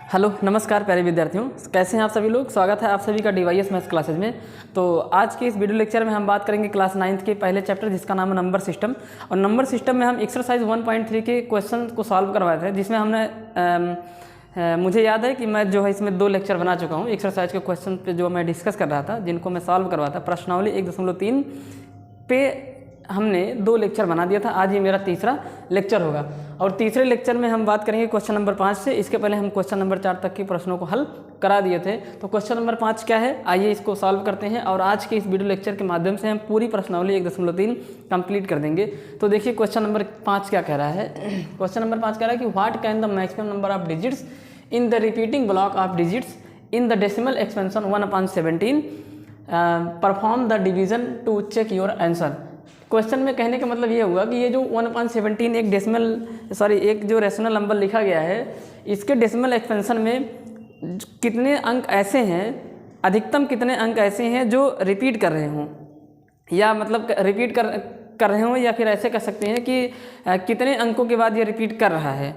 Hello नमस्कार प्यारे विद्यार्थियों, कैसे हैं आप सभी लोग। स्वागत है आप सभी का DYS मैथ्स क्लासेज में। तो आज के इस वीडियो लेक्चर में हम बात करेंगे क्लास 9th के पहले चैप्टर जिसका नाम है नंबर सिस्टम। और नंबर सिस्टम में हम एक्सरसाइज 1.3 के क्वेश्चन को सॉल्व करवाए थे, जिसमें हमने मुझे याद है कि मैं जो है इसमें 2 लेक्चर बना चुका हूँ। एक्सरसाइज के क्वेश्चन पे जो मैं डिस्कस कर रहा था, जिनको मैं सॉल्व करवाता, प्रश्नावली 1.3 पे हमने 2 लेक्चर बना दिया था। आज ये मेरा तीसरा लेक्चर होगा और तीसरे लेक्चर में हम बात करेंगे क्वेश्चन नंबर 5 से। इसके पहले हम क्वेश्चन नंबर 4 तक के प्रश्नों को हल करा दिए थे। तो क्वेश्चन नंबर 5 क्या है, आइए इसको सॉल्व करते हैं और आज के इस वीडियो लेक्चर के माध्यम से हम पूरी प्रश्नावली 1.3 कंप्लीट कर देंगे। तो देखिए क्वेश्चन नंबर 5 क्या कह रहा है। क्वेश्चन नंबर 5 कह रहा है कि what can the maximum number of digits in the repeating block of digits in the decimal expansion 1/17 perform the division to check your answer. Question में कहने का मतलब ये हुआ कि ये जो 1/17 एक जो रेशनल नंबर लिखा गया है, इसके डेसिमल एक्सपेंशन में कितने अंक ऐसे हैं, अधिकतम कितने अंक ऐसे हैं जो रिपीट कर रहे हों, या मतलब रिपीट कर रहे हों, या फिर ऐसे कह सकते हैं कि कितने अंकों के बाद ये रिपीट कर रहा है,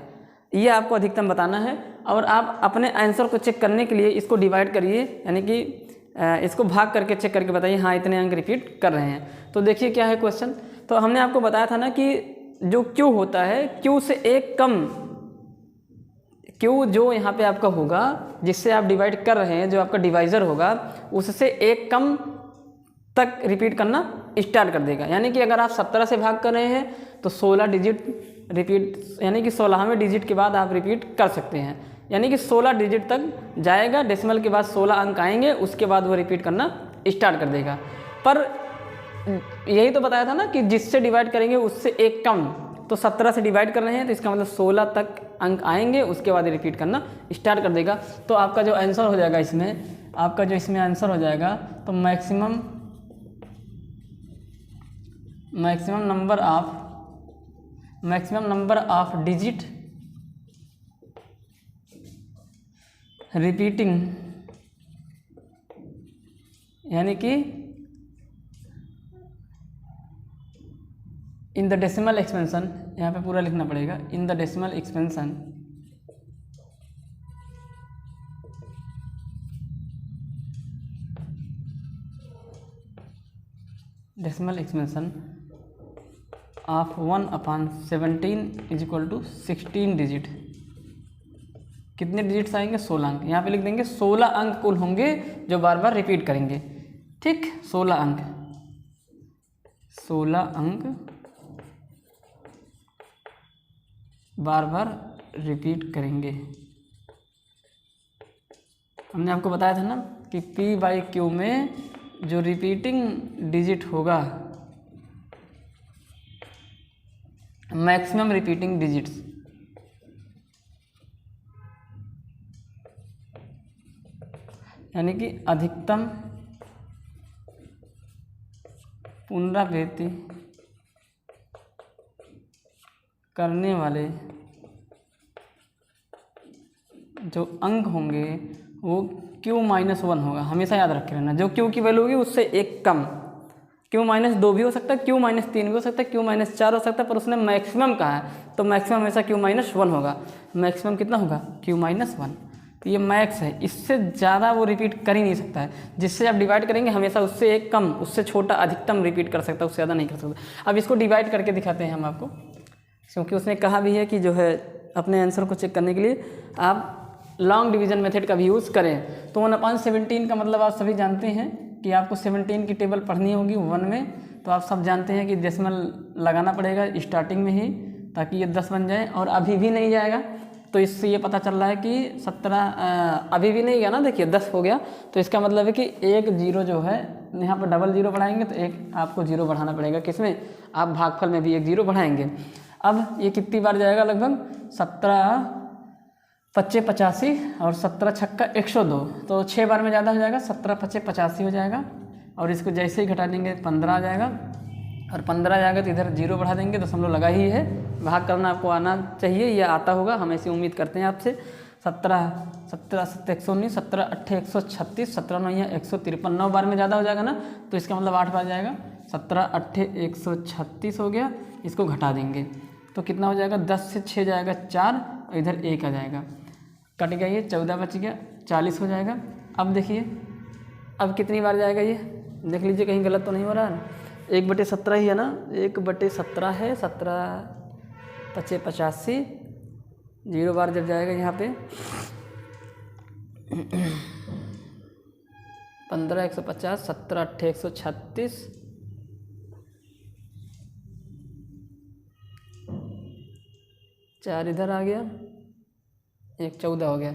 ये आपको अधिकतम बताना है। और आप अपने आंसर को चेक करने के लिए इसको डिवाइड करिए, यानी कि इसको भाग करके चेक करके बताइए हाँ इतने अंक रिपीट कर रहे हैं। तो देखिए क्या है क्वेश्चन। तो हमने आपको बताया था ना कि जो Q होता है, Q से एक कम, Q जो यहाँ पे आपका होगा जिससे आप डिवाइड कर रहे हैं, जो आपका डिवाइज़र होगा, उससे एक कम तक रिपीट करना स्टार्ट कर देगा। यानी कि अगर आप 17 से भाग कर रहे हैं तो 16 डिजिट रिपीट, यानी कि 16वें डिजिट के बाद आप रिपीट कर सकते हैं। यानी कि 16 डिजिट तक जाएगा, डेसिमल के बाद 16 अंक आएंगे, उसके बाद वो रिपीट करना स्टार्ट कर देगा। पर यही तो बताया था ना कि जिससे डिवाइड करेंगे उससे एक कम, तो 17 से डिवाइड कर रहे हैं तो इसका मतलब 16 तक अंक आएंगे, उसके बाद रिपीट करना स्टार्ट कर देगा। तो आपका जो आंसर हो जाएगा इसमें, आपका जो इसमें आंसर हो जाएगा, तो maximum number of digit repeating, यानी कि इन द डेसिमल एक्सपेंशन, यहाँ पे पूरा लिखना पड़ेगा, in the decimal expansion of 1/17 is equal to 16 digit. कितने डिजिट्स आएंगे? 16 अंक। यहाँ पे लिख देंगे 16 अंक कुल होंगे जो बार बार रिपीट करेंगे। ठीक, 16 अंक बार बार रिपीट करेंगे। हमने आपको बताया था ना कि P/Q में जो रिपीटिंग डिजिट होगा, मैक्सिमम रिपीटिंग डिजिट्स, यानी कि अधिकतम पुनरावृत्ति करने वाले जो अंक होंगे वो Q-1 होगा। हमेशा याद रखे रहना, जो Q की वैल्यू होगी उससे एक कम। Q-2 भी हो सकता है, Q-3 भी हो सकता है, Q-4 हो सकता है, पर उसने मैक्सिमम कहा है तो मैक्सिमम हमेशा Q-1 होगा। मैक्सिमम कितना होगा? Q-1। तो ये मैक्स है, इससे ज़्यादा वो रिपीट कर ही नहीं सकता है। जिससे आप डिवाइड करेंगे हमेशा उससे एक कम, उससे छोटा अधिकतम रिपीट कर सकता है, उससे ज़्यादा नहीं कर सकता। अब इसको डिवाइड करके दिखाते हैं हम आपको, क्योंकि उसने कहा भी है कि जो है अपने आंसर को चेक करने के लिए आप लॉन्ग डिवीज़न मेथड का भी यूज़ करें। तो 1/17 का मतलब आप सभी जानते हैं कि आपको 17 की टेबल पढ़नी होगी 1 में। तो आप सब जानते हैं कि डेसिमल लगाना पड़ेगा स्टार्टिंग में ही, ताकि ये 10 बन जाए। और अभी भी नहीं जाएगा, तो इससे ये पता चल रहा है कि 17 अभी भी नहीं गया ना, देखिए 10 हो गया। तो इसका मतलब है कि एक जीरो जो है, यहाँ पर डबल जीरो बढ़ाएंगे तो एक आपको जीरो बढ़ाना पड़ेगा। किसमें? आप भागफल में भी एक जीरो बढ़ाएंगे। अब ये कितनी बार जाएगा? लगभग 17 × 5 = 85 और 17 × 6 = 102, तो 6 बार में ज़्यादा हो जाएगा, 17 × 5 = 85 हो जाएगा। और इसको जैसे ही घटा देंगे 15 आ जाएगा, और 15 आ जाएगा तो इधर जीरो बढ़ा देंगे, दशमलव लगा ही है। भाग करना आपको आना चाहिए, या आता होगा, हम ऐसी उम्मीद करते हैं आपसे। 17 17 7 119, 17 8 136, 17 9 153, 9 बार में ज़्यादा हो जाएगा ना, तो इसका मतलब 8 बार जाएगा। 17 8 136 हो गया, इसको घटा देंगे तो कितना हो जाएगा? 10 से 6 जाएगा 4, और इधर 1 आ जाएगा। कट गया, ये 14 बच गया, 40 हो जाएगा। अब देखिए अब कितनी बार जाएगा, ये देख लीजिए कहीं गलत तो नहीं हो रहा है। 1/17 ही है ना, 1/17 है, 17 पचे 85, 0 बार जब जाएगा यहाँ पे 15 150, 17 8 136, 4 इधर आ गया, 1 14 हो गया,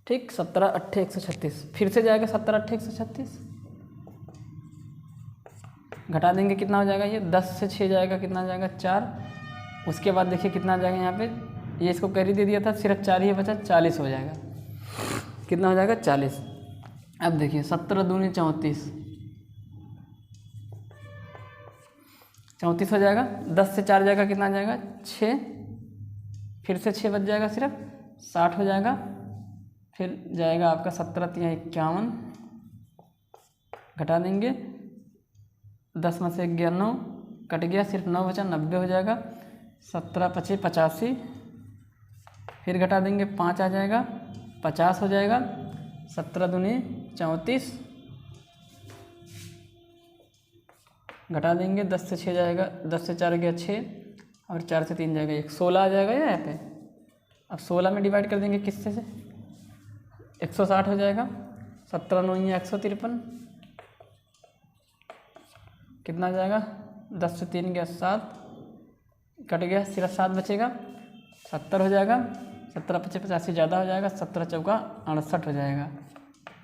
ठीक। 17 8 136 फिर से जाएगा, 17 8 136 घटा देंगे, कितना हो जाएगा ये 10 से 6 जाएगा, कितना जाएगा 4। उसके बाद देखिए कितना जाएगा यहाँ पे, ये इसको कैरी दे दिया था, सिर्फ 4 ही बचा, 40 हो जाएगा, कितना हो जाएगा 40। अब देखिए 17 दूनी 34, 34 हो जाएगा, 10 से 4 जाएगा, कितना जाएगा 6, फिर से 6 बच जाएगा, सिर्फ 60 हो जाएगा। फिर जाएगा आपका 17 3 51, घटा देंगे, 10 में से 11 9 कट गया, सिर्फ 9 बचा, 90 हो जाएगा। 17 पचे 85, फिर घटा देंगे, 5 आ जाएगा, 50 हो जाएगा। 17 दूनी 34, घटा देंगे, 10 से 6 जाएगा, 10 से 4 गया 6 और 4 से 3 जाएगा 1, 16 आ जाएगा यहाँ पे। अब 16 में डिवाइड कर देंगे किससे से, 160 हो जाएगा। 17 9 153, कितना आ जाएगा, 10 से 3 गया 7, कट गया, सिर्फ 7 बचेगा, 70 हो जाएगा। 17 पचे 85 ज़्यादा हो जाएगा, 17 चौका 68 हो जाएगा,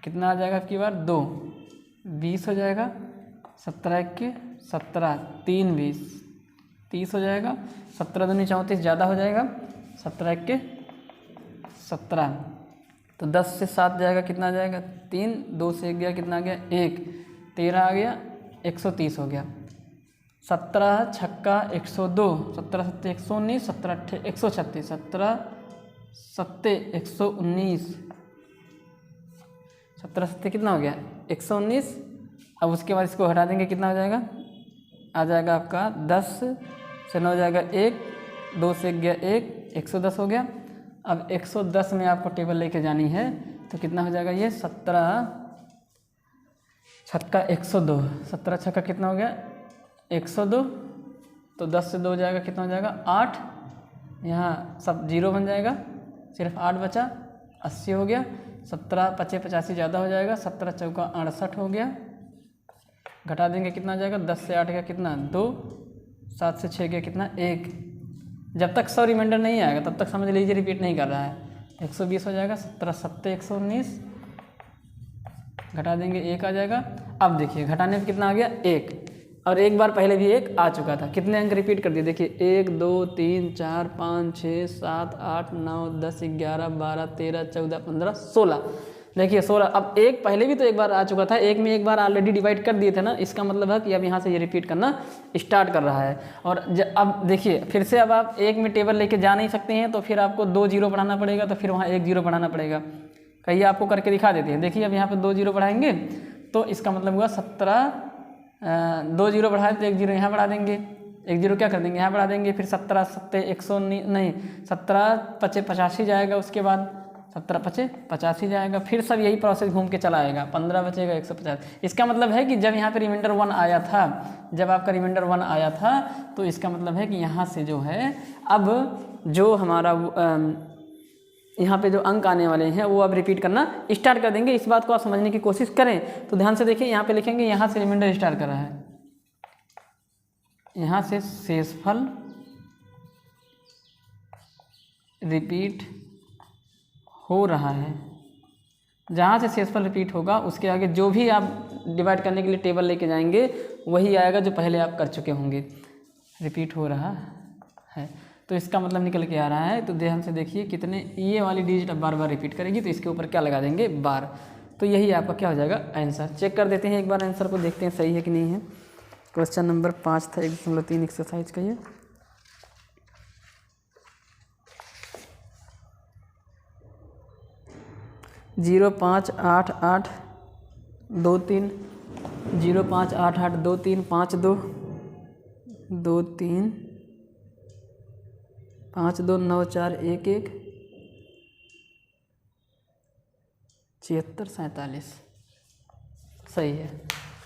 कितना आ जाएगा आपकी बार 2 20 हो जाएगा। 17 1 17 3 20 30 हो जाएगा। 17 दूनी 34 ज़्यादा हो जाएगा, 17 1 17, तो 10 से 7 जाएगा, कितना आ जाएगा 3, 2 से 1 गया, कितना आ गया 1, 13 आ गया, 130 हो गया। 17 छक्का 102, 17 7 119, 17 8 136, 17 7 119, 17 7 कितना हो गया 119। अब उसके बाद इसको हटा देंगे, कितना हो जाएगा, आ जाएगा आपका 10 से 9 जाएगा 1, 2 से 1 गया 1, 110 हो गया। अब 110 में आपको टेबल लेके जानी है, तो कितना हो जाएगा ये 17 छक्का 102, 17 छक्का कितना हो गया 102, तो 10 से 2 जाएगा, कितना हो जाएगा 8, यहाँ सब 0 बन जाएगा, सिर्फ 8 बचा, 80 हो गया। 17 पचे 85 ज़्यादा हो जाएगा, 17 चौका 68 हो गया, घटा देंगे, कितना आ जाएगा 10 से 8 गया, कितना 2, 7 से 6 गया, कितना 1। जब तक 100 रिमाइंडर नहीं आएगा तब तक समझ लीजिए रिपीट नहीं कर रहा है। 120 हो जाएगा। 17 7 119, घटा देंगे 1 आ जाएगा। अब देखिए घटाने में कितना आ गया 1, और एक बार पहले भी 1 आ चुका था। कितने अंक रिपीट कर दिए, देखिए 1 2 3 4 5 6 7 8 9 10 11 12 13 14 15 16, देखिए 16। अब एक पहले भी तो एक बार आ चुका था, एक में एक बार ऑलरेडी डिवाइड कर दिए थे ना, इसका मतलब है कि अब यहाँ से ये रिपीट करना स्टार्ट कर रहा है। और अब देखिए फिर से अब आप एक में टेबल लेके जा नहीं सकते हैं, तो फिर आपको 2 0 बढ़ाना पड़ेगा, तो फिर वहाँ 1 0 बढ़ाना पड़ेगा। कहिए आपको करके दिखा देते हैं। देखिए अब यहाँ पर 2 0 बढ़ाएंगे, तो इसका मतलब हुआ 17, 2 0 बढ़ाए तो 1 0 यहाँ बढ़ा देंगे, 1 0 क्या कर देंगे यहाँ बढ़ा देंगे, फिर 17 7 119 नहीं 17 पचे 85 जाएगा, उसके बाद 17 पचे 85 जाएगा, फिर सब यही प्रोसेस घूम के चला आएगा, 15 बचेगा 150। इसका मतलब है कि जब यहाँ पे रिमाइंडर 1 आया था, जब आपका रिमाइंडर 1 आया था, तो इसका मतलब है कि यहाँ से जो है अब जो हमारा यहाँ पे जो अंक आने वाले हैं वो अब रिपीट करना स्टार्ट कर देंगे। इस बात को आप समझने की कोशिश करें तो ध्यान से देखिए, यहाँ पे लिखेंगे यहाँ से रिमाइंडर स्टार्ट कर रहा है, यहाँ से शेषफल रिपीट हो रहा है। जहाँ से शेषफल रिपीट होगा उसके आगे जो भी आप डिवाइड करने के लिए टेबल लेके जाएंगे वही आएगा जो पहले आप कर चुके होंगे। रिपीट हो रहा है तो इसका मतलब निकल के आ रहा है। तो ध्यान से देखिए कितने, ये वाली डिजिट अब बार बार रिपीट करेगी, तो इसके ऊपर क्या लगा देंगे बार, तो यही आपका क्या हो जाएगा आंसर। चेक कर देते हैं एक बार आंसर को, देखते हैं सही है कि नहीं है। क्वेश्चन नंबर 5 था 1.3 एक्सरसाइज का ये। जीरो 5 8 8 2 3 0 5 8 8 2 3 5 2 2 3 5 2 9 4 1 1 76 47 सही है।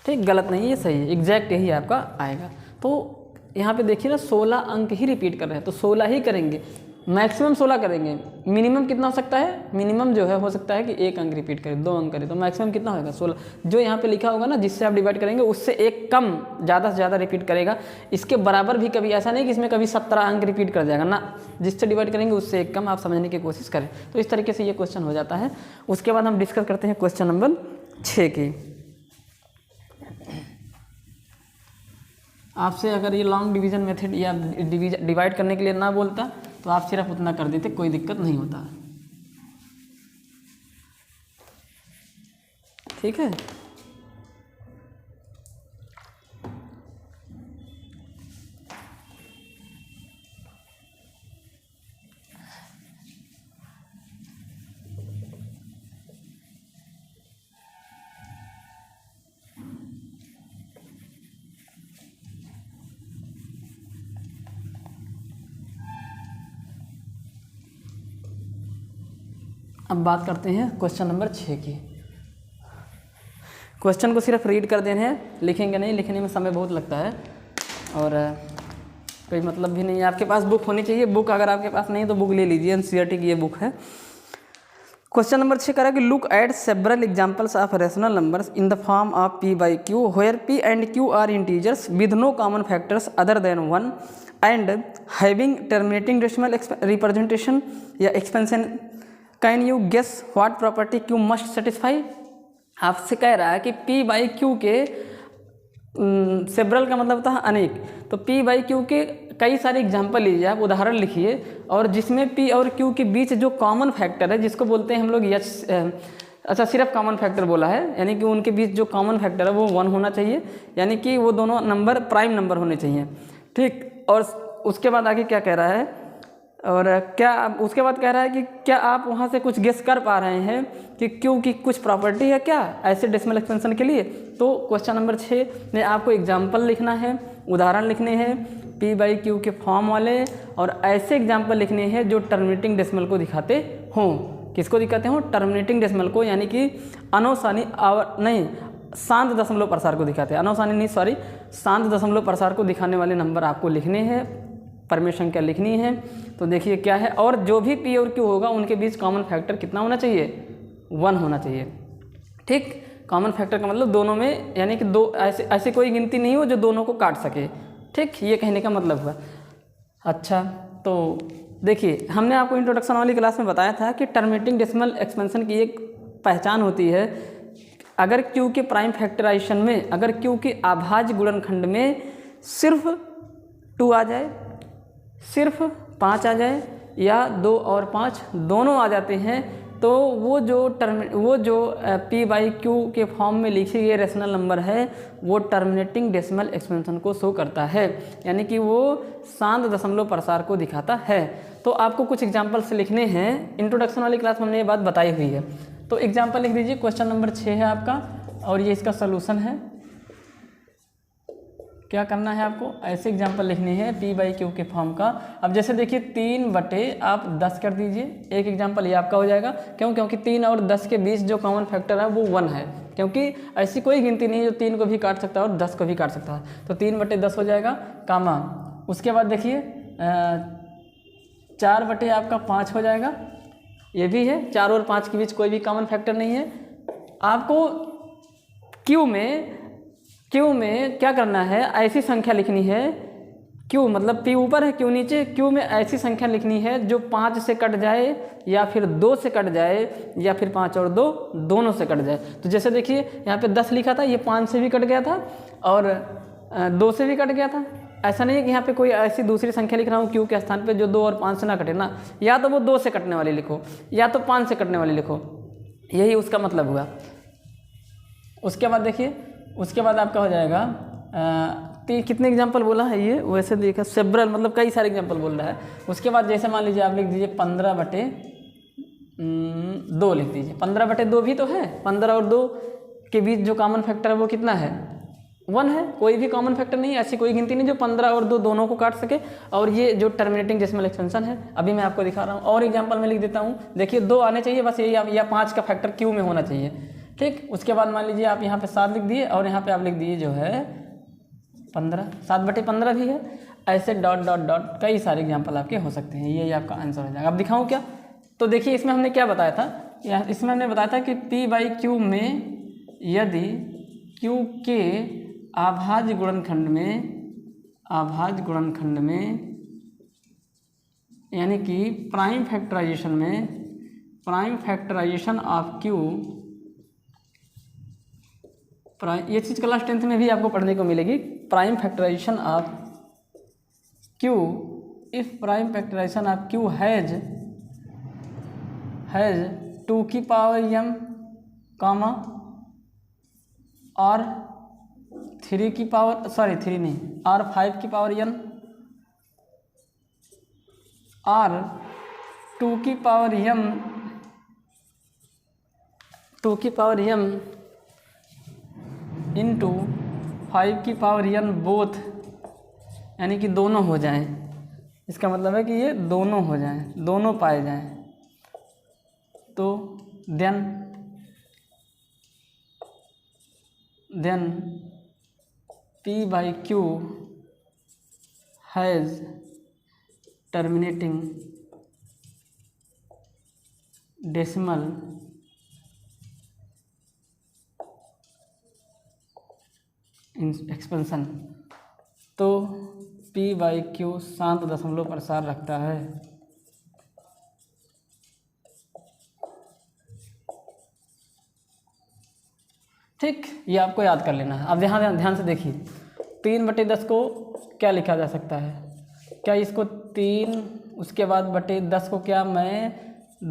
ठीक, गलत नहीं है, सही है, एग्जैक्ट यही आपका आएगा। तो यहाँ पे देखिए ना 16 अंक ही रिपीट कर रहे हैं, तो 16 ही करेंगे, मैक्सिमम 16 करेंगे। मिनिमम कितना हो सकता है, मिनिमम जो है हो सकता है कि 1 अंक रिपीट करें, 2 अंक करें, तो मैक्सिमम कितना होगा 16। जो यहाँ पे लिखा होगा ना जिससे आप डिवाइड करेंगे उससे एक कम, ज़्यादा से ज़्यादा रिपीट करेगा। इसके बराबर भी कभी ऐसा नहीं कि इसमें कभी 17 अंक रिपीट कर जाएगा ना, जिससे डिवाइड करेंगे उससे एक कम, आप समझने की कोशिश करें। तो इस तरीके से ये क्वेश्चन हो जाता है। उसके बाद हम डिस्कस करते हैं क्वेश्चन नंबर 6 की। आपसे अगर ये लॉन्ग डिवीजन मेथड या डिवाइड करने के लिए ना बोलता तो आप सिर्फ उतना कर देते, कोई दिक्कत नहीं होता। ठीक है, अब बात करते हैं क्वेश्चन नंबर 6 की। क्वेश्चन को सिर्फ रीड कर देने हैं, लिखेंगे नहीं, लिखने में समय बहुत लगता है और कोई मतलब भी नहीं है। आपके पास बुक होनी चाहिए, बुक अगर आपके पास नहीं तो बुक ले लीजिए, एनसीईआरटी की ये बुक है। क्वेश्चन नंबर 6 कह रहा है कि look at several examples of rational numbers in the form of p by q where p and q are integers with no common factors other than 1 and having terminating decimal representation या expansion. Can you guess what property q must satisfy. आपसे कह रहा है कि p by q के several का मतलब होता है अनेक, तो p by q के कई सारे एग्जाम्पल लीजिए, आप उदाहरण लिखिए, और जिसमें p और q के बीच जो कॉमन फैक्टर है जिसको बोलते हैं हम लोग अच्छा सिर्फ कॉमन फैक्टर बोला है, यानी कि उनके बीच जो कॉमन फैक्टर है वो 1 होना चाहिए, यानी कि वो दोनों नंबर प्राइम नंबर होने चाहिए। ठीक, और उसके बाद आगे क्या कह रहा है, और क्या उसके बाद कह रहा है कि क्या आप वहाँ से कुछ गेस कर पा रहे हैं कि क्यू की कुछ प्रॉपर्टी है क्या ऐसे डेसिमल एक्सपेंशन के लिए। तो क्वेश्चन नंबर 6 में आपको एग्जाम्पल लिखना है, उदाहरण लिखने हैं p by q के फॉर्म वाले, और ऐसे एग्जाम्पल लिखने हैं जो टर्मिनेटिंग डेसिमल को दिखाते हों। किसको दिखाते हों, टर्मिनेटिंग डेसिमल को, यानी कि अनोसानी नहीं शांत दशमलव प्रसार को दिखाते हैं, अनोसानी नहीं सॉरी शांत दशमलव प्रसार को दिखाने वाले नंबर आपको लिखने हैं, परमेय संख्या लिखनी है। तो देखिए क्या है, और जो भी p और q होगा उनके बीच कॉमन फैक्टर कितना होना चाहिए, 1 होना चाहिए। ठीक, कॉमन फैक्टर का मतलब दोनों में, यानी कि दो ऐसे कोई गिनती नहीं हो जो दोनों को काट सके। ठीक, ये कहने का मतलब हुआ। अच्छा, तो देखिए हमने आपको इंट्रोडक्शन वाली क्लास में बताया था कि टर्मिनेटिंग डेसिमल एक्सपेंशन की एक पहचान होती है, अगर q के प्राइम फैक्टराइजेशन में, अगर q के अभाज्य गुणनखंड में सिर्फ 2 आ जाए, सिर्फ 5 आ जाए, या 2 और 5 दोनों आ जाते हैं, तो वो जो p by q के फॉर्म में लिखे गए रेशनल नंबर है वो टर्मिनेटिंग डेसिमल एक्सपेंशन को शो करता है, यानी कि वो शांत दशमलव प्रसार को दिखाता है। तो आपको कुछ एग्जाम्पल्स लिखने हैं, इंट्रोडक्शन वाली क्लास में हमने ये बात बताई हुई है। तो एग्जाम्पल लिख दीजिए, क्वेश्चन नंबर 6 है आपका, और ये इसका सलूशन है। क्या करना है आपको, ऐसे एग्जाम्पल लिखने हैं p by q के फॉर्म का। अब जैसे देखिए 3 बटे आप 10 कर दीजिए, एक एग्जाम्पल ये आपका हो जाएगा। क्यों, क्योंकि 3 और 10 के बीच जो कॉमन फैक्टर है वो 1 है, क्योंकि ऐसी कोई गिनती नहीं है जो 3 को भी काट सकता है और 10 को भी काट सकता है। तो 3 बटे 10 हो जाएगा, कामा उसके बाद देखिए 4 बटे आपका 5 हो जाएगा, ये भी है, 4 और 5 के बीच कोई भी कॉमन फैक्टर नहीं है। आपको क्यू में क्या करना है, ऐसी संख्या लिखनी है, क्यू मतलब p ऊपर है क्यू नीचे, क्यू में ऐसी संख्या लिखनी है जो 5 से कट जाए, या फिर 2 से कट जाए, या फिर 5 और 2 दोनों से कट जाए। तो जैसे देखिए यहाँ पे 10 लिखा था, ये 5 से भी कट गया था और 2 से भी कट गया था। ऐसा नहीं है कि यहाँ पे कोई ऐसी दूसरी संख्या लिख रहा हूँ क्यू के स्थान पे जो 2 और 5 से ना कटे ना, या तो वो 2 से कटने वाली लिखो या तो 5 से कटने वाली लिखो, यही उसका मतलब हुआ। उसके बाद देखिए, उसके बाद आपका हो जाएगा कितने एग्जाम्पल बोला है ये, वैसे देखा सेवरल मतलब कई सारे एग्जाम्पल बोल रहा है। उसके बाद जैसे मान लीजिए आप लिख दीजिए 15 बटे 2 लिख दीजिए, 15 बटे 2 भी तो है, 15 और 2 के बीच जो कॉमन फैक्टर है वो कितना है, 1 है, कोई भी कॉमन फैक्टर नहीं है, ऐसी कोई गिनती नहीं जो 15 और 2 दोनों को काट सके। और ये जो टर्मिनेटिंग डेसिमल एक्सपेंशन है अभी मैं आपको दिखा रहा हूँ। और एग्जांपल में लिख देता हूँ, देखिए 2 आने चाहिए बस, यही या 5 का फैक्टर क्यू में होना चाहिए, ठीक। उसके बाद मान लीजिए आप यहाँ पे 7 लिख दिए और यहाँ पे आप लिख दिए जो है 15, 7/15 भी है। ऐसे डॉट डॉट डॉट कई सारे एग्जाम्पल आपके हो सकते हैं, यही आपका आंसर हो जाएगा। अब दिखाऊँ क्या? तो देखिए इसमें हमने क्या बताया था, इसमें हमने बताया था कि P/Q में यदि Q के अभाज्य गुणनखंड में यानी कि प्राइम फैक्टराइजेशन ऑफ Q, ये चीज़ क्लास 10th में भी आपको पढ़ने को मिलेगी। Prime factorization of Q, if prime factorization of Q has 2 की पावर m कामा और 3 की पावर, सॉरी 3 नहीं, और 5 की पावर n और 2 की पावर m इंटू 5 की पावर n बोथ, यानी कि दोनों हो जाएं। इसका मतलब है कि ये दोनों हो जाएं, दोनों पाए जाएं, तो then P/Q has terminating decimal expansion, तो P/Q शांत दशमलव प्रसार रखता है। ठीक, ये आपको याद कर लेना है। अब यहाँ ध्यान से देखिए, 3/10 को क्या लिखा जा सकता है? क्या इसको 3 उसके बाद बटे 10 को क्या मैं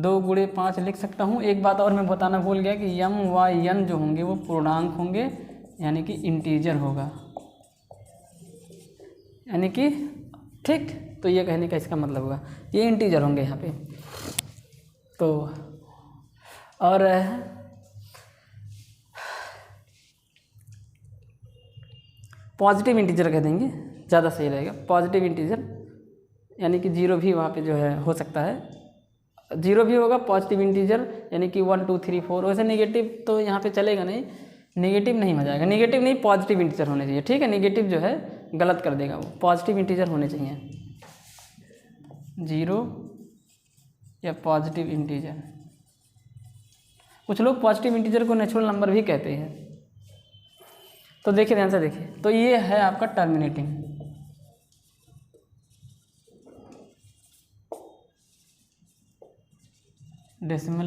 2 गुणे 5 लिख सकता हूँ? एक बात और मैं बताना भूल गया कि m, y, n जो होंगे वो पूर्णांक होंगे, यानी कि इंटीजर होगा, यानी कि ठीक। तो ये कहने का इसका मतलब होगा ये इंटीजर होंगे यहाँ पे। तो और पॉजिटिव इंटीजर कह देंगे, ज़्यादा सही रहेगा। पॉजिटिव इंटीजर यानी कि 0 भी वहाँ पे जो है हो सकता है, 0 भी होगा पॉजिटिव इंटीजर, यानी कि 1 2 3 4। वैसे नेगेटिव तो यहाँ पे चलेगा नहीं, नेगेटिव नहीं हो जाएगा, नेगेटिव नहीं पॉजिटिव इंटीजर होने चाहिए, ठीक है। नेगेटिव जो है गलत कर देगा वो, पॉजिटिव इंटीजर होने चाहिए, 0 या पॉजिटिव इंटीजर। कुछ लोग पॉजिटिव इंटीजर को नेचुरल नंबर भी कहते हैं। तो देखिए ध्यान से देखिए, तो ये है आपका टर्मिनेटिंग डेसिमल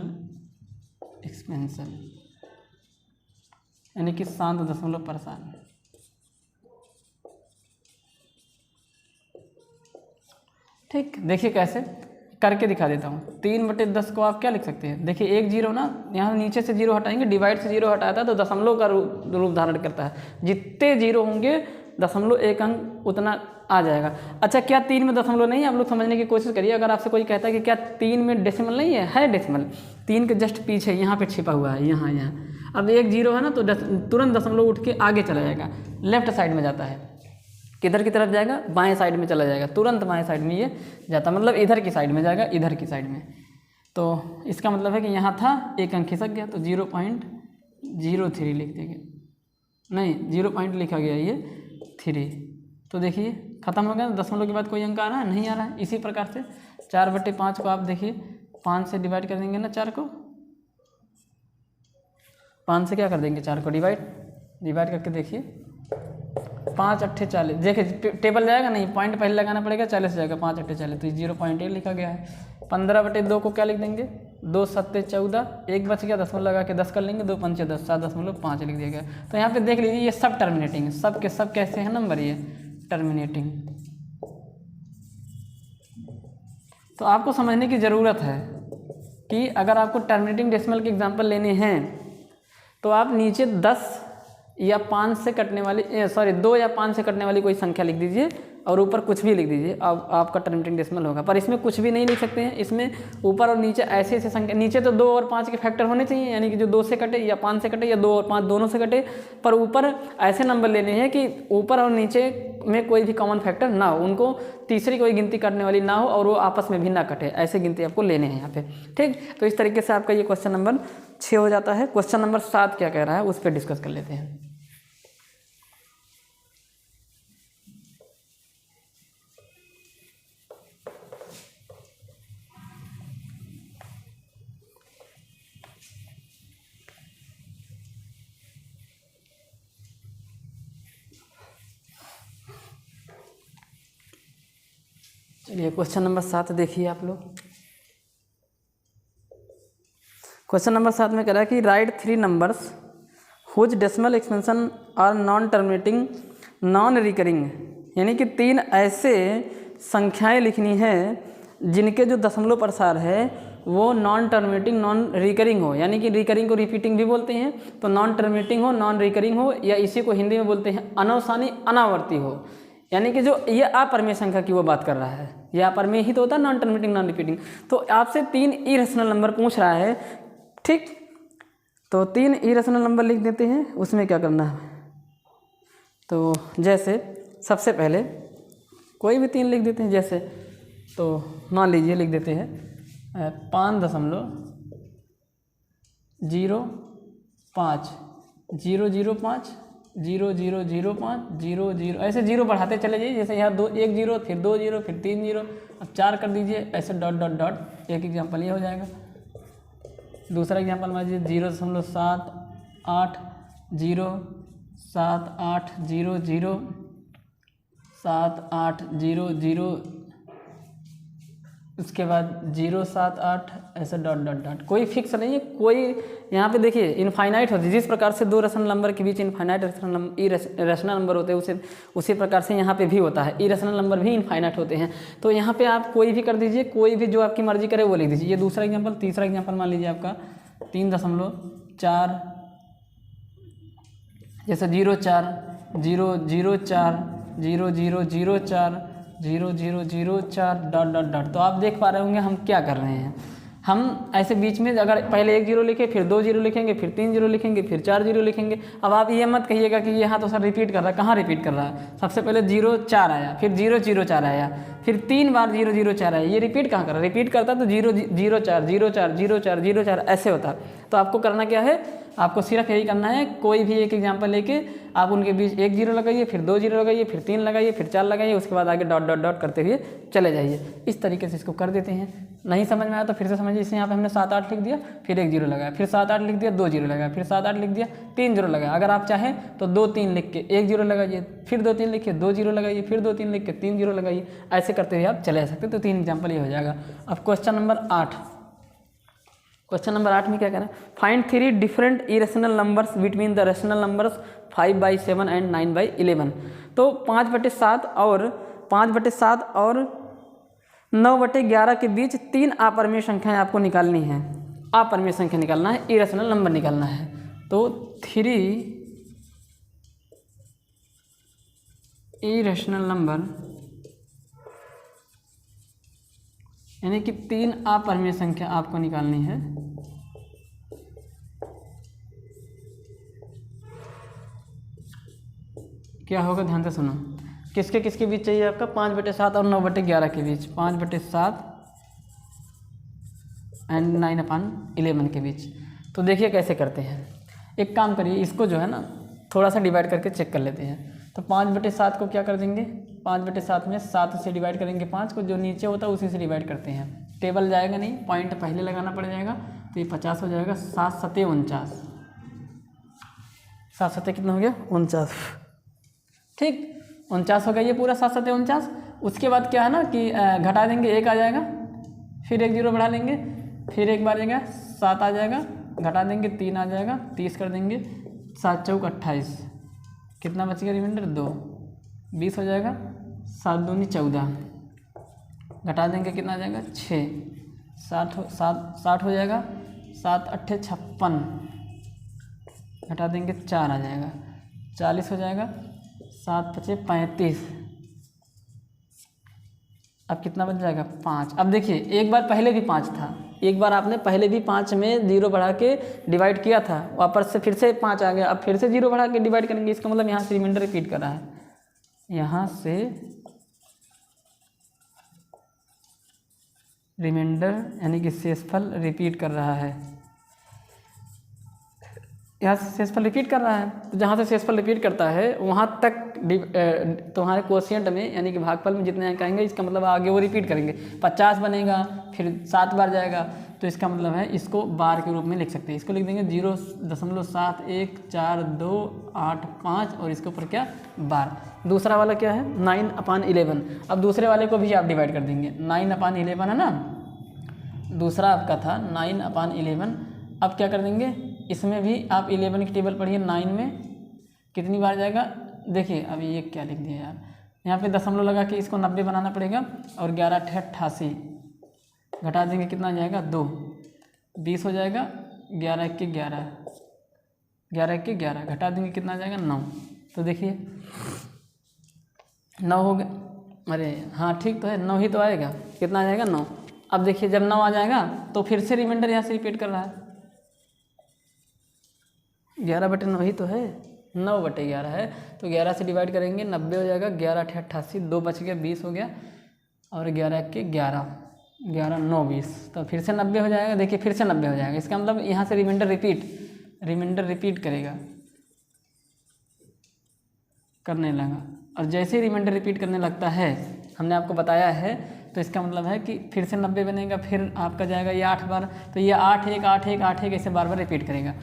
एक्सपेंशन, यानी कि शांत दशमलव प्रसार। ठीक, देखिए कैसे करके दिखा देता हूँ। 3/10 को आप क्या लिख सकते हैं? देखिए एक 0 ना, यहाँ नीचे से 0 हटाएंगे, डिवाइड से 0 हटाता है तो दशमलव का रूप धारण करता है। जितने 0 होंगे दशमलव एक अंक उतना आ जाएगा। अच्छा, क्या 3 में दशमलव नहीं है? आप लोग समझने की कोशिश करिए। अगर आपसे कोई कहता है कि क्या 3 में डेसिमल नहीं है डेसिमल। 3 के जस्ट पीछे यहाँ पे छिपा हुआ है, यहाँ। अब एक 0 है ना, तो तुरंत दशमलव उठ के आगे चला जाएगा, लेफ्ट साइड में जाता है। किधर की तरफ जाएगा? बाएं साइड में चला जाएगा, तुरंत बाएं साइड में ये जाता, मतलब इधर की साइड में जाएगा, इधर की साइड में। तो इसका मतलब है कि यहाँ था, एक अंक खिसक गया, तो 0.03 लिख देंगे, नहीं 0 लिखा गया ये 3। तो देखिए खत्म हो गया, दशमलव के बाद कोई अंक आ रहा है? नहीं आ रहा है। इसी प्रकार से 4/5 को आप देखिए 5 से डिवाइड कर देंगे ना, 4 को 5 से क्या कर देंगे? 4 को डिवाइड करके देखिए, 5 8 40। देखिए टेबल जाएगा नहीं, पॉइंट पहले लगाना पड़ेगा, 40 जाएगा, 5 8 40, तो 0.8 लिखा गया है। 15/2 को क्या लिख देंगे? 2 7 14, एक बच गया, दशमलव लगा के 10 कर लेंगे, 2 5 10, 7.5 लिख दिया गया। तो यहाँ पे देख लीजिए ये सब टर्मिनेटिंग है, सब के सब कैसे हैं नंबर? ये टर्मिनेटिंग। तो आपको समझने की ज़रूरत है कि अगर आपको टर्मिनेटिंग डेसिमल के एग्जाम्पल लेने हैं तो आप नीचे 10 या 5 से कटने वाली 2 या 5 से कटने वाली कोई संख्या लिख दीजिए, और ऊपर कुछ भी लिख दीजिए, अब आपका टर्मिनेटिंग डेसिमल होगा। पर इसमें कुछ भी नहीं लिख सकते हैं, इसमें ऊपर और नीचे ऐसे ऐसे संख्या, नीचे तो 2 और 5 के फैक्टर होने चाहिए, यानी कि जो 2 से कटे या 5 से कटे या 2 और 5 दोनों से कटे, पर ऊपर ऐसे नंबर लेने हैं कि ऊपर और नीचे में कोई भी कॉमन फैक्टर ना हो, उनको तीसरी कोई गिनती करने वाली ना हो और वो आपस में भी ना कटे, ऐसे गिनती आपको लेने हैं यहाँ पे। ठीक, तो इस तरीके से आपका ये क्वेश्चन नंबर 6 हो जाता है। क्वेश्चन नंबर 7 क्या कह रहा है उस पर डिस्कस कर लेते हैं। चलिए क्वेश्चन नंबर 7 देखिए आप लोग। क्वेश्चन नंबर 7 में कह रहा है कि write 3 numbers whose decimal expansion are non terminating non recurring, यानी कि 3 ऐसे संख्याएं लिखनी है जिनके जो दशमलव प्रसार है वो नॉन टर्मिनेटिंग नॉन रिकरिंग हो, यानी कि रिकरिंग को रिपीटिंग भी बोलते हैं, तो नॉन टर्मिनेटिंग हो, नॉन रिकरिंग हो, या इसी को हिंदी में बोलते हैं अनवसानी अनावर्ती हो, यानी कि जो ये अपरिमेय संख्या की वो बात कर रहा है, ये अपरिमेय ही तो होता है नॉन टर्मिनेटिंग नॉन रिपीटिंग। तो आपसे 3 इरेशनल नंबर पूछ रहा है, ठीक, तो 3 इरेशनल नंबर लिख देते हैं। उसमें क्या करना है, तो जैसे सबसे पहले कोई भी 3 लिख देते हैं, जैसे तो मान लीजिए लिख देते हैं 5.05 005 0005 00, ऐसे 0 बढ़ाते चले जाइए, जैसे यहाँ 1 0 फिर 2 0 फिर 3 0, अब 4 कर दीजिए, ऐसे डॉट डॉट डॉट। एक एग्जाम्पल ये हो जाएगा। दूसरा एग्जाम्पल मान लीजिए 0.78 078 00 7800, उसके बाद 078, ऐसे डॉट डॉट डॉट। कोई फिक्स नहीं है, कोई यहाँ पे देखिए इनफाइनाइट होती है, जिस प्रकार से 2 रेशनल नंबर के बीच इनफाइनाइट इरेशनल नंबर होते हैं उसी प्रकार से यहाँ पे भी होता है, इरेशनल नंबर भी इनफाइनाइट होते हैं। तो यहाँ पे आप कोई भी कर दीजिए, कोई भी जो आपकी मर्जी करे वो लिख दीजिए। ये दूसरा एग्जाम्पल। तीसरा एग्जाम्पल मान लीजिए आपका 3.4, जैसे 04 004 0004 0004 डॉट डॉट डॉट। तो आप देख पा रहे होंगे हम क्या कर रहे हैं, हम ऐसे बीच में अगर पहले 1 0 लिखे, फिर 2 0 लिखेंगे, फिर 3 0 लिखेंगे, फिर 4 0 लिखेंगे। अब आप ये मत कहिएगा कि यहाँ तो सर रिपीट कर रहा है, कहाँ रिपीट कर रहा है। सबसे पहले 04 आया, फिर 004 आया, फिर 3 बार 004 आया, ये रिपीट कहाँ कर रहा है। रिपीट करता तो 004 04 04 04 ऐसे होता। तो आपको करना क्या है, आपको सिर्फ यही करना है, कोई भी एक एग्जाम्पल लेके आप उनके बीच 1 0 लगाइए, फिर 2 0 लगाइए, फिर 3 लगाइए, फिर 4 लगाइए, उसके बाद आगे डॉट डॉट डॉट करते हुए चले जाइए। इस तरीके से इसको कर देते हैं। नहीं समझ में आया तो फिर से समझिए। इसे यहाँ पे हमने 7 8 लिख दिया, फिर 1 0 लगाया, फिर 7 8 लिख दिया, 2 0 लगाया, फिर 7 8 लिख दिया, 3 0 लगाया। अगर आप चाहें तो 2 3 लिख के 1 0 लगाइए, फिर 2 3 लिख के 2 0 लगाइए, फिर 2 3 लिख के 3 0 लगाइए। ऐसे करते हुए आप चले जा सकते हैं। तो 3 एग्जाम्पल ये हो जाएगा। अब क्वेश्चन नंबर 8, क्वेश्चन नंबर 8 में क्या कहना है, find 3 different irrational numbers between the rational numbers 5/7 and 9/11। तो 5/7 और 9/11 के बीच 3 अपरिमेय संख्याएं आपको निकालनी है। अपरिमेय संख्या निकालना है, इरेशनल नंबर निकालना है। तो 3 इरेशनल नंबर, यानी कि 3 अपरिमेय संख्या आपको निकालनी है। क्या होगा ध्यान से सुनो, किसके किसके बीच चाहिए आपका, 5/7 और 9/11 के बीच, 5/7 एंड 9/11 के बीच। तो देखिए कैसे करते हैं। एक काम करिए, इसको जो है ना थोड़ा सा डिवाइड करके चेक कर लेते हैं। तो 5/7 को क्या कर देंगे, 5/7 में 7 से डिवाइड करेंगे, 5 को जो नीचे होता है उसी से डिवाइड करते हैं। टेबल जाएगा नहीं, पॉइंट पहले लगाना पड़ जाएगा। तो ये 50 हो जाएगा, 7 7 49, 7 7 कितना हो गया 49, ठीक 49 हो गया ये पूरा 7 7 49। उसके बाद क्या है ना कि घटा देंगे, 1 आ जाएगा, फिर 1 0 बढ़ा लेंगे, फिर 1 बार जाएगा 7 आ जाएगा, घटा देंगे 3 आ जाएगा, 30 कर देंगे, 7 चौक 28, कितना बच गया रिमाइंडर 2, 20 हो जाएगा, 7 दूनी 14, घटा देंगे कितना आ जाएगा 6, 60 हो जाएगा, 7 8 56, घटा देंगे 4 आ जाएगा, 40 हो जाएगा, 7 5 35, अब कितना बच जाएगा 5। अब देखिए एक बार पहले भी 5 था, एक बार आपने पहले भी 5 में 0 बढ़ा के डिवाइड किया था, वापस से फिर से 5 आ गया, अब फिर से 0 बढ़ा के डिवाइड करेंगे, इसका मतलब यहाँ से रिमाइंडर रिपीट कर रहा है, यहाँ से रिमाइंडर यानी कि शेषफल रिपीट कर रहा है, यहाँ से शेषफल रिपीट कर रहा है। तो जहाँ से शेषफल रिपीट करता है वहाँ तक तुम्हारे कोशिएंट में यानी कि भागफल में जितने अंक आएंगे, इसका मतलब आगे वो रिपीट करेंगे। 50 बनेगा, फिर 7 बार जाएगा, तो इसका मतलब है इसको बार के रूप में लिख सकते हैं। इसको लिख देंगे 0.7185 और इसके ऊपर क्या बार। दूसरा वाला क्या है 9/11। अब दूसरे वाले को भी आप डिवाइड कर देंगे, 9/11 है ना, दूसरा आपका था 9/11। अब क्या कर देंगे, इसमें भी आप 11 की टेबल पढ़िए, 9 में कितनी बार जाएगा। देखिए अभी ये क्या लिख दिया यार, यहाँ पे दशमलव लगा के इसको 90 बनाना पड़ेगा, और 11×8 = 88, घटा देंगे कितना जाएगा 2, 20 हो जाएगा, 11×1 = 11 घटा देंगे कितना जाएगा 9। तो देखिए 9 हो गया, अरे हाँ ठीक तो है, 9 ही तो आएगा, कितना आ जाएगा 9। अब देखिए जब 9 आ जाएगा तो फिर से रिमाइंडर यहाँ से रिपीट कर रहा है, 11/9 ही तो है, 9/11 है, तो 11 से डिवाइड करेंगे 90 हो जाएगा, 11×8 = 88, 2 बच गया, 20 हो गया, और 11×1 = 11, 9, 20, तो फिर से 90 हो जाएगा। देखिए फिर से 90 हो जाएगा, इसका मतलब यहाँ से रिमाइंडर रिपीट करेगा, करने लगा, और जैसे ही रिमाइंडर रिपीट करने लगता है, हमने आपको बताया है, तो इसका मतलब है कि फिर से 90 बनेगा, फिर आपका जाएगा ये 8 बार, तो ये 8 1 8 1 8 1 ऐसे बार बार रिपीट करेगा।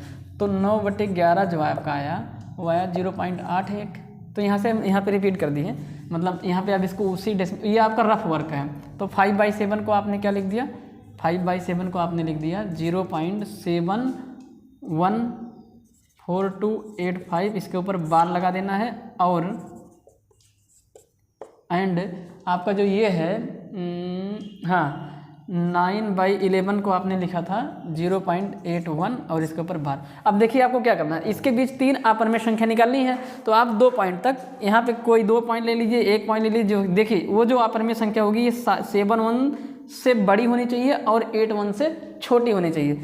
तो 9/11 जो आपका आया वो आया 0.81। तो यहाँ से यहाँ पे रिपीट कर दिए, मतलब यहाँ पे अब इसको उसी ये आपका रफ वर्क है। तो 5/7 को आपने क्या लिख दिया, 5/7 को आपने लिख दिया 0.714285, इसके ऊपर बार लगा देना है, और एंड आपका जो ये है हाँ 9/11 को आपने लिखा था 0.81 और इसके ऊपर बार। अब देखिए आपको क्या करना है, इसके बीच 3 अपरिमेय संख्या निकालनी है, तो आप 2 पॉइंट तक यहाँ पे कोई 2 पॉइंट ले लीजिए, 1 पॉइंट ले लीजिए। देखिए वो जो अपरिमेय संख्या होगी ये 7 से बड़ी होनी चाहिए और 8 से छोटी होनी चाहिए।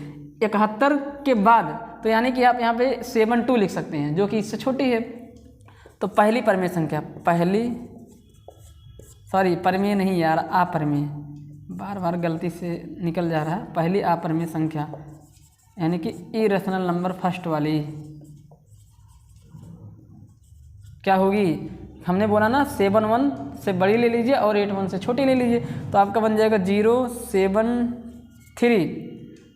71 के बाद तो यानी कि आप यहाँ पे 72 लिख सकते हैं, जो कि इससे छोटी है। तो पहली परिमेय संख्या, परिमेय नहीं यार, अपरिमेय, बार बार गलती से निकल जा रहा है। पहली अपरिमेय संख्या यानी कि इरेशनल नंबर फर्स्ट वाली क्या होगी, हमने बोला ना 7 से बड़ी ले लीजिए और 8 से छोटी ले लीजिए। तो आपका बन जाएगा 0.73,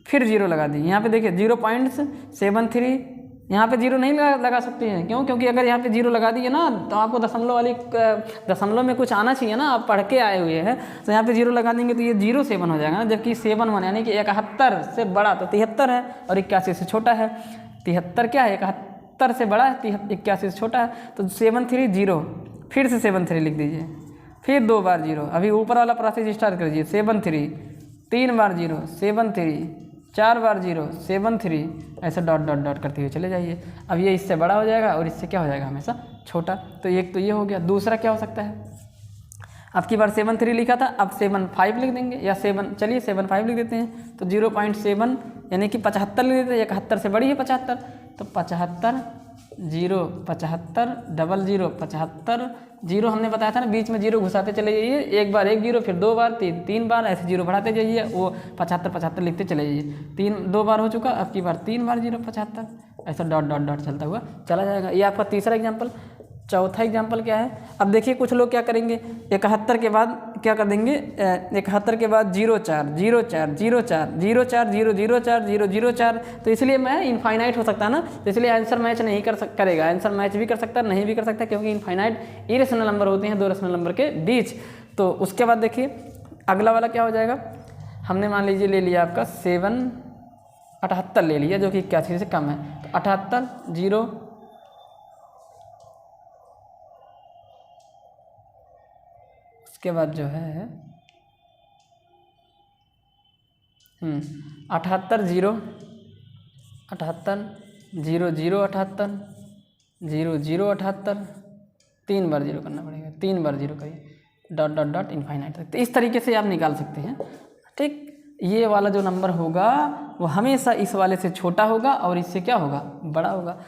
फिर 0 लगा दी। यहाँ पे देखिए 0.73, यहाँ पे 0 नहीं लगा सकते हैं, क्यों? क्योंकि अगर यहाँ पे 0 लगा दिए ना तो आपको दशमलव में कुछ आना चाहिए ना, आप पढ़ के आए हुए हैं, तो यहाँ पे 0 लगा देंगे तो ये 0.7 हो जाएगा ना, जबकि 7 यानी कि 71 से बड़ा तो 73 है और 81 से छोटा है। 73 क्या है, 71 से बड़ा है, 81 से छोटा है, तो 730, फिर से 73 लिख दीजिए, फिर 2 बार 0। अभी ऊपर वाला प्रोसेस स्टार्ट कर दीजिए, 73, 3 बार 0, 73, 4 बार 0, 73, ऐसे डॉट डॉट डॉट करते हुए चले जाइए। अब ये इससे बड़ा हो जाएगा और इससे क्या हो जाएगा हमेशा छोटा। तो एक तो ये हो गया। दूसरा क्या हो सकता है, अब की बार 73 लिखा था, अब 75 लिख देंगे, या 75 लिख देते हैं। तो 0.7 यानी कि 75 लिख देते हैं, 71 से बड़ी है 75, तो 75, 0, 75, 00, 75, 0 हमने बताया था ना, बीच में 0 घुसाते चले जाइए, एक बार 1 0, फिर 2 बार, 3 बार, ऐसे 0 बढ़ाते जाइए, वो 75 लिखते चले जाइए। 2 बार हो चुका, अब की बार 3 बार 0, 75, ऐसा डॉट डॉट डॉट चलता हुआ चला जाएगा। ये आपका तीसरा एग्जाम्पल। चौथा एग्जाम्पल क्या है, अब देखिए कुछ लोग क्या करेंगे, 71 के बाद क्या कर देंगे, 71 के बाद 04, 04, 04, 04, 004, 004, तो इसलिए मैं इनफाइनाइट हो सकता है ना, तो इसलिए आंसर मैच नहीं करेगा। आंसर मैच भी कर सकता है, नहीं भी कर सकता, क्योंकि इनफाइनाइट इरेशनल नंबर होते हैं 2 रेशनल नंबर के बीच। तो उसके बाद देखिए अगला वाला क्या हो जाएगा, हमने मान लीजिए ले लिया आपका 78 ले लिया, जो कि 81 से कम है, तो 78, 0, उसके बाद जो है 78, 0, 78, 0, 0, 78, 0, 0, 78, 3 बार 0 करना पड़ेगा, 3 बार 0 करिए, डॉट डॉट डॉट इनफाइनाइट तक। तो इस तरीके से आप निकाल सकते हैं। ठीक, ये वाला जो नंबर होगा वो हमेशा इस वाले से छोटा होगा और इससे क्या होगा, बड़ा होगा।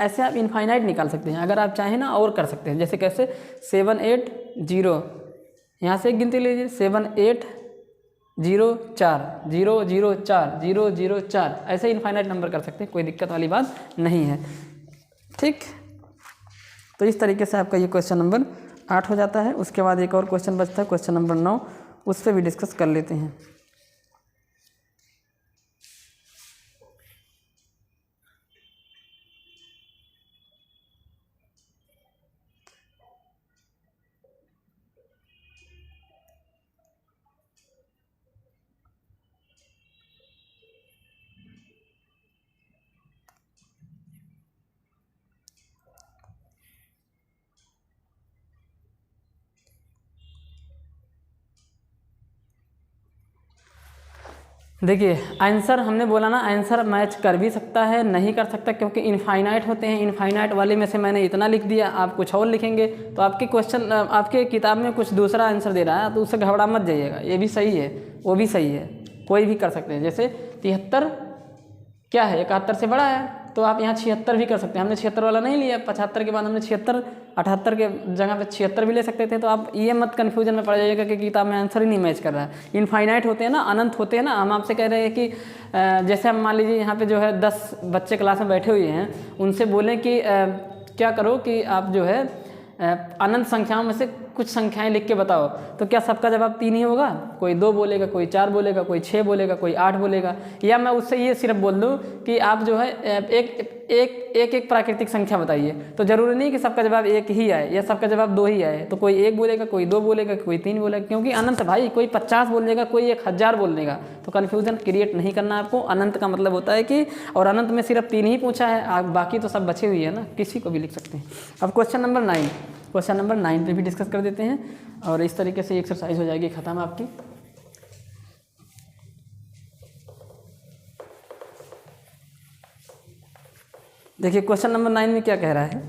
ऐसे आप इनफाइनाइट निकाल सकते हैं। अगर आप चाहें ना और कर सकते हैं, जैसे कैसे 7 8 0, यहाँ से एक गिनती लीजिए 7 8 0 4 0 0 4 0 0 4, ऐसे इनफाइनाइट नंबर कर सकते हैं, कोई दिक्कत वाली बात नहीं है। ठीक, तो इस तरीके से आपका ये क्वेश्चन नंबर 8 हो जाता है। उसके बाद एक और क्वेश्चन बचता है, क्वेश्चन नंबर 9, उस पर भी डिस्कस कर लेते हैं। देखिए आंसर हमने बोला ना, आंसर मैच कर भी सकता है, नहीं कर सकता, क्योंकि इनफाइनाइट होते हैं। इनफाइनाइट वाले में से मैंने इतना लिख दिया, आप कुछ और लिखेंगे तो आपके क्वेश्चन, आपके किताब में कुछ दूसरा आंसर दे रहा है, तो उससे घबरा मत जाइएगा। ये भी सही है, वो भी सही है, कोई भी कर सकते हैं। जैसे 73 क्या है, 71 से बड़ा है, तो आप यहाँ 76 भी कर सकते हैं। हमने 76 वाला नहीं लिया, 75 के बाद हमने 76, 78 के जगह पे 76 भी ले सकते थे। तो आप ये मत कन्फ्यूजन में पड़ जाइएगा कि किताब में आंसर ही नहीं मैच कर रहा है। इनफाइनाइट होते हैं ना, अनंत होते हैं ना। हम आपसे कह रहे हैं कि जैसे हम मान लीजिए यहाँ पे जो है 10 बच्चे क्लास में बैठे हुए हैं, उनसे बोलें कि क्या करो कि आप जो है अनंत संख्याओं में से कुछ संख्याएं लिख के बताओ, तो क्या सबका जवाब 3 ही होगा? कोई 2 बोलेगा, कोई 4 बोलेगा, कोई 6 बोलेगा, कोई 8 बोलेगा। या मैं उससे ये सिर्फ बोल दूं कि आप जो है एक प्राकृतिक संख्या बताइए, तो जरूरी नहीं कि सबका जवाब 1 ही आए या सबका जवाब 2 ही आए। तो कोई 1 बोलेगा, कोई 2 बोलेगा, कोई 3 बोलेगा, क्योंकि अनंत भाई, कोई 50 बोल देगा, कोई 1000 बोल देगा। तो कन्फ्यूजन क्रिएट नहीं करना आपको। अनंत का मतलब होता है कि, और अनंत में सिर्फ 3 ही पूछा है, बाकी तो सब बचे हुई है ना, किसी को भी लिख सकते हैं। अब क्वेश्चन नंबर 9, क्वेश्चन नंबर 9 पे भी डिस्कस कर देते हैं, और इस तरीके से एक्सरसाइज हो जाएगी ख़त्म आपकी। देखिए क्वेश्चन नंबर 9 में क्या कह रहा है,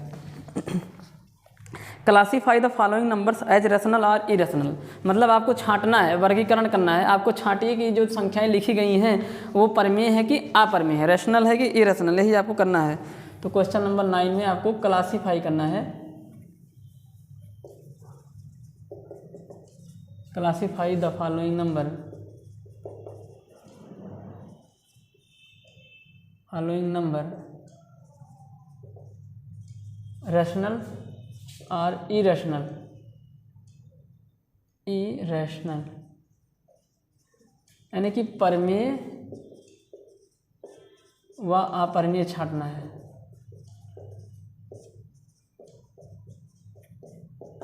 classify the following numbers as rational और इरेशनल। मतलब आपको छांटना है, वर्गीकरण करना है। आपको छांटिए कि जो संख्याएं लिखी गई हैं वो परमेय है कि अपर्मेय है, रेशनल है कि इरेशनल, यही आपको करना है। तो क्वेश्चन नंबर 9 में आपको क्लासीफाई करना है, classify the following number, following number rational और इरेशनल, इरेशनल यानी कि परमेय व अपरमेय छांटना है।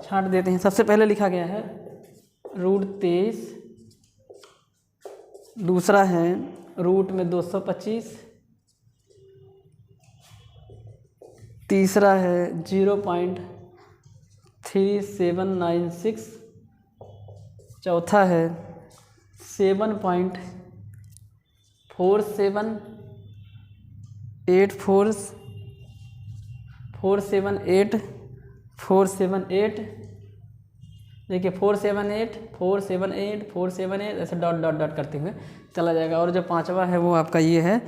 छांट देते हैं। सबसे पहले लिखा गया है √23, दूसरा है रूट में 225, तीसरा है 0.3796, चौथा है 7.478478, देखिए 478 ऐसे डॉट डॉट डॉट करते हुए चला जाएगा। और जो पांचवा है वो आपका ये है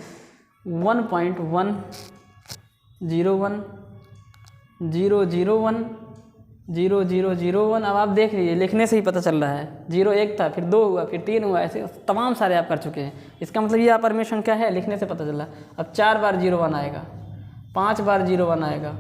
1.10010001। अब आप देख लीजिए, लिखने से ही पता चल रहा है। 0 1 था, फिर 2 हुआ, फिर 3 हुआ, ऐसे तमाम सारे आप कर चुके हैं। इसका मतलब ये अपरमेय संख्या है, लिखने से पता चल रहा है। अब 4 बार 01 आएगा, 5 बार 01 आएगा,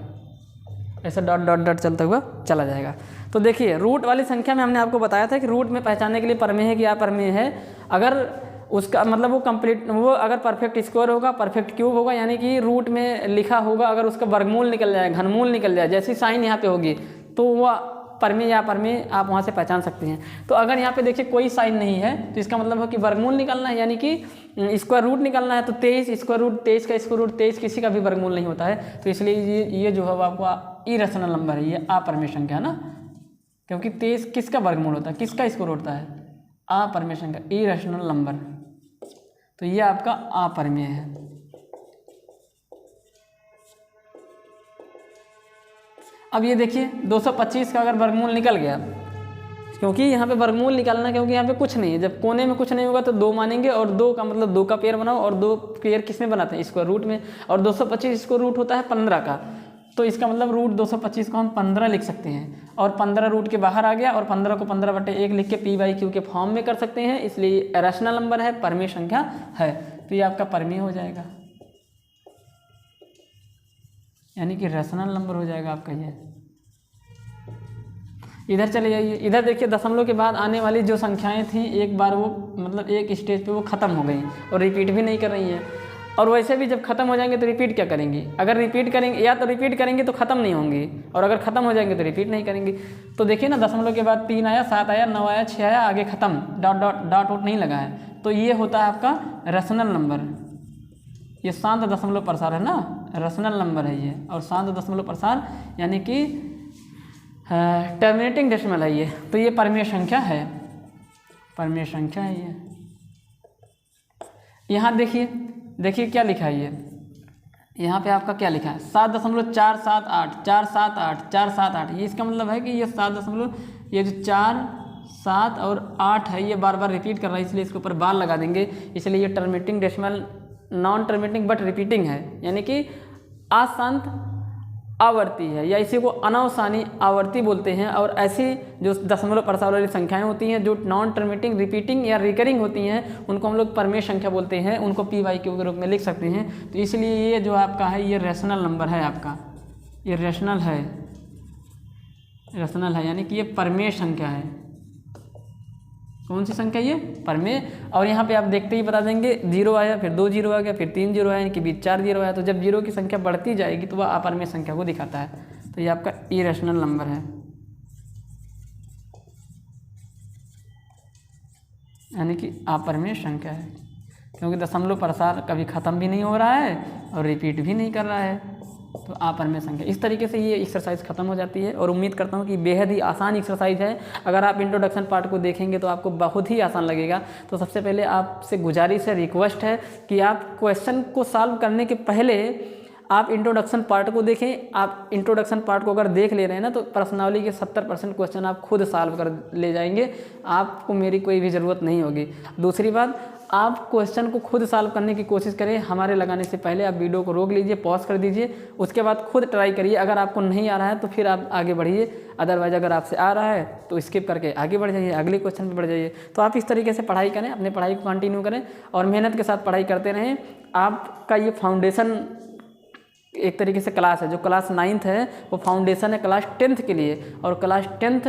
ऐसे डॉट डॉट डॉट चलता हुआ चला जाएगा। तो देखिए रूट वाली संख्या में हमने आपको बताया था कि रूट में पहचानने के लिए परमेय है कि अपरमेय है। अगर उसका मतलब वो कंप्लीट, वो अगर परफेक्ट स्क्वायर होगा, परफेक्ट क्यूब होगा, यानी कि रूट में लिखा होगा, अगर उसका वर्गमूल निकल जाए, घनमूल निकल जाए, जैसी साइन यहाँ पे होगी, तो वह परमेय या अपरमेय आप वहाँ से पहचान सकते हैं। तो अगर यहाँ पे देखिए कोई साइन नहीं है, तो इसका मतलब है कि वर्गमूल निकालना है, यानी कि स्क्वायर रूट निकालना है। तो 23 स्क्वायर रूट 23 का स्क्वायर रूट 23 किसी का भी वर्गमूल नहीं होता है। तो इसलिए ये जो है वो आपको इरेशनल नंबर है, ये अपरमेय संख्या है ना, क्योंकि 23 किसका वर्गमूल होता है, किसका स्क्वायर होता है, अपरमेय संख्या, इरेशनल नंबर। तो ये आपका अपरमेय है। अब ये देखिए 225 का अगर वर्गमूल निकल गया, क्योंकि यहाँ पे वर्गमूल निकालना, क्योंकि यहाँ पे कुछ नहीं है। जब कोने में कुछ नहीं होगा तो 2 मानेंगे, और 2 का मतलब 2 का पेयर बनाओ, और 2 पेयर किस में बनाते हैं, स्क्वायर रूट में। और 225 स्क्वायर रूट होता है 15 का, तो इसका मतलब रूट 225 को हम 15 लिख सकते हैं, और 15 रूट के बाहर आ गया, और 15 को 15/1 लिख के p/q के फॉर्म में कर सकते हैं, इसलिए रैशनल नंबर है, परमेय संख्या है, तो ये आपका परमेय हो जाएगा, यानी कि रैशनल नंबर हो जाएगा आपका ये। इधर चले जाइए, इधर देखिए दशमलव के बाद आने वाली जो संख्याएं थी एक बार वो मतलब एक स्टेज पे वो ख़त्म हो गई और रिपीट भी नहीं कर रही हैं। और वैसे भी जब ख़त्म हो जाएंगे तो रिपीट क्या करेंगे, अगर रिपीट करेंगे या तो रिपीट करेंगे तो ख़त्म नहीं होंगी, और अगर ख़त्म हो जाएंगे तो रिपीट नहीं करेंगे। तो देखिए ना, दशमलव के बाद 3 आया, 7 आया, 9 आया, 6 आया, आगे ख़त्म, डॉट डॉट डॉट वोट नहीं लगा है, तो ये होता है आपका रैशनल नंबर। ये शांत दशमलव प्रसार है ना, रैशनल नंबर है ये, और शांत दशमलव प्रसार यानी कि टर्मिनेटिंग डेसिमल है ये, तो ये परमेय संख्या है, परमेय संख्या है ये। यहाँ देखिए क्या लिखा है ये, यहाँ पे आपका क्या लिखा है, 7.478 478 478, ये इसका मतलब है कि ये 7 ये जो 4 7 और 8 है ये बार बार रिपीट कर रहा है, इसलिए इसके ऊपर बार लगा देंगे, इसलिए ये terminating decimal non terminating but repeating है, यानी कि अशांत आवर्ती है, या इसी को अनावसानी आवर्ती बोलते हैं। और ऐसी जो दशमलव प्रसार वाली संख्याएं होती हैं जो नॉन टर्मिनेटिंग रिपीटिंग या रिकरिंग होती हैं, उनको हम लोग परमेय संख्या बोलते हैं, उनको p/q के रूप में लिख सकते हैं। तो इसलिए ये जो आपका है ये रैशनल नंबर है आपका, ये रैशनल है, रैशनल है यानी कि ये परमेय संख्या है। कौन सी संख्या ये, परमेय। और यहाँ पे आप देखते ही बता देंगे 0 आया, फिर 2 0 आ गया, फिर 3 0 आया, इनके बीच 4 0 आया, तो जब 0 की संख्या बढ़ती जाएगी तो वह अपरमेय संख्या को दिखाता है, तो ये आपका इरेशनल नंबर है, यानी कि अपरमेय संख्या है, क्योंकि दशमलव प्रसार कभी ख़त्म भी नहीं हो रहा है और रिपीट भी नहीं कर रहा है, तो अपरमेय संख्या। इस तरीके से ये एक्सरसाइज खत्म हो जाती है, और उम्मीद करता हूँ कि बेहद ही आसान एक्सरसाइज है। अगर आप इंट्रोडक्शन पार्ट को देखेंगे तो आपको बहुत ही आसान लगेगा। तो सबसे पहले आपसे गुजारिश है, रिक्वेस्ट है कि आप क्वेश्चन को सॉल्व करने के पहले आप इंट्रोडक्शन पार्ट को देखें। आप इंट्रोडक्शन पार्ट को अगर देख ले रहे हैं ना तो प्रश्नावली के 70% क्वेश्चन आप खुद सॉल्व कर ले जाएंगे, आपको मेरी कोई भी ज़रूरत नहीं होगी। दूसरी बात, आप क्वेश्चन को खुद सॉल्व करने की कोशिश करें, हमारे लगाने से पहले आप वीडियो को रोक लीजिए, पॉज कर दीजिए, उसके बाद खुद ट्राई करिए। अगर आपको नहीं आ रहा है तो फिर आप आगे बढ़िए, अदरवाइज अगर आपसे आ रहा है तो स्किप करके आगे बढ़ जाइए, अगले क्वेश्चन पे बढ़ जाइए। तो आप इस तरीके से पढ़ाई करें, अपने पढ़ाई को कंटिन्यू करें और मेहनत के साथ पढ़ाई करते रहें। आपका ये फाउंडेशन एक तरीके से क्लास है, जो क्लास 9th है वो फाउंडेशन है क्लास 10th के लिए, और क्लास 10th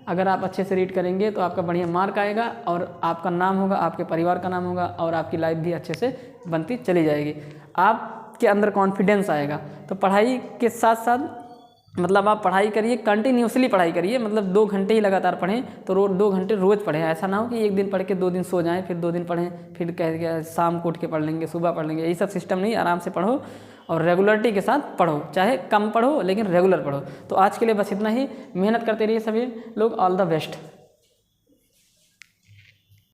अगर आप अच्छे से रीड करेंगे तो आपका बढ़िया मार्क आएगा, और आपका नाम होगा, आपके परिवार का नाम होगा, और आपकी लाइफ भी अच्छे से बनती चली जाएगी, आपके अंदर कॉन्फिडेंस आएगा। तो पढ़ाई के साथ साथ मतलब आप पढ़ाई करिए, कंटिन्यूसली पढ़ाई करिए, मतलब 2 घंटे ही लगातार पढ़ें, तो 2 घंटे रोज़ पढ़ें। ऐसा ना हो कि एक दिन पढ़ के 2 दिन सो जाएं, फिर 2 दिन पढ़ें, फिर कह के शाम को उठ के पढ़ लेंगे, सुबह पढ़ लेंगे, यही सब सिस्टम नहीं। आराम से पढ़ो और रेगुलरिटी के साथ पढ़ो, चाहे कम पढ़ो लेकिन रेगुलर पढ़ो। तो आज के लिए बस इतना ही, मेहनत करते रहिए सभी लोग, ऑल द बेस्ट।